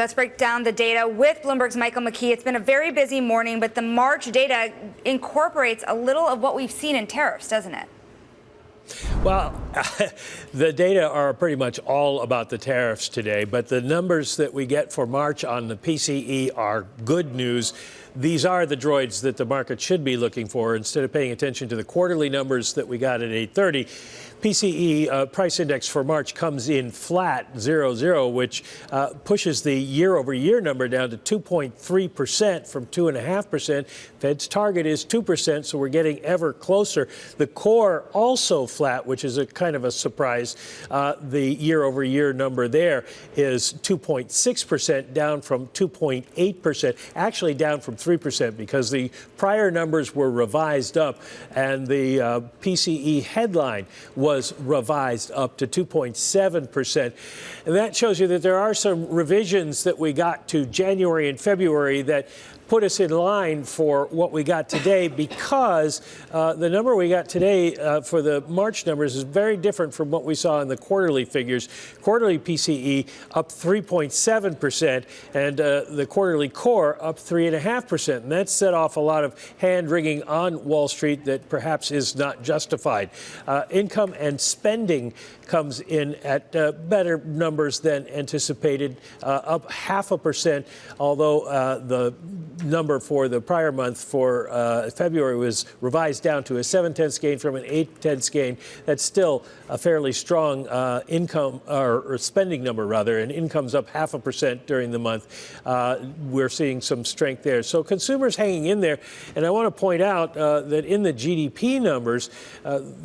Let's break down the data with Bloomberg's Michael McKee. It's been a very busy morning, but the March data incorporates a little of what we've seen in tariffs, doesn't it? Well, the data are pretty much all about the tariffs today, but the numbers that we get for March on the PCE are good news. These are the droids that the market should be looking for instead of paying attention to the quarterly numbers that we got at 8:30. PCE price index for March comes in flat, 0.0, which pushes the year-over-year number down to 2.3% from 2.5%. Fed's target is 2%, so we're getting ever closer. The core also flat, which is a kind of a surprise. The year-over-year number there is 2.6%, down from 2.8%, actually down from 3% because the prior numbers were revised up, and the PCE headline was revised up to 2.7%. And that shows you that there are some revisions that we got to January and February that put us in line for what we got today, because the number we got today for the March numbers is very different from what we saw in the quarterly figures. Quarterly PCE up 3.7%, and the quarterly core up 3.5%. And that set off a lot of hand-wringing on Wall Street that perhaps is not justified. Income and spending comes in at better numbers than anticipated, up 0.5%, although the number for the prior month for February was revised down to a 7/10 gain from an 8/10 gain. That's still a fairly strong income or spending number, rather, and income's up 0.5% during the month. We're seeing some strength there. So consumers hanging in there. And I want to point out that in the GDP numbers,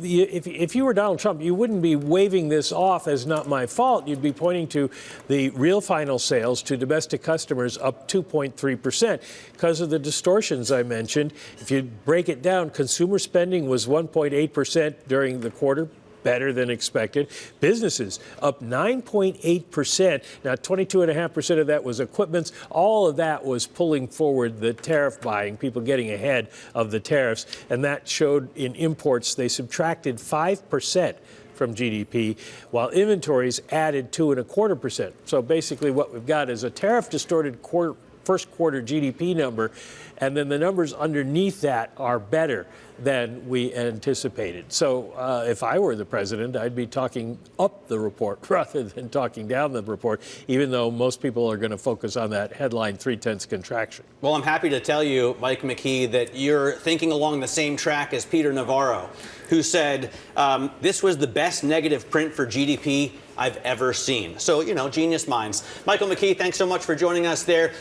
if you were Donald Trump, you wouldn't be waving this off as not my fault. You'd be pointing to the real final sales to domestic customers up 2.3%. Because of the distortions I mentioned. If you break it down, consumer spending was 1.8% during the quarter, better than expected. Businesses up 9.8%. Now, 22.5% of that was equipments. All of that was pulling forward the tariff buying, people getting ahead of the tariffs. And that showed in imports, they subtracted 5% from GDP, while inventories added 2.25%. So basically what we've got is a tariff-distorted first quarter GDP number, and then the numbers underneath that are better than we anticipated. So if I were the president, I'd be talking up the report rather than talking down the report, even though most people are going to focus on that headline 0.3 contraction. Well, I'm happy to tell you, Mike McKee, that you're thinking along the same track as Peter Navarro, who said this was the best negative print for GDP I've ever seen. So, you know, genius minds. Michael McKee, thanks so much for joining us there.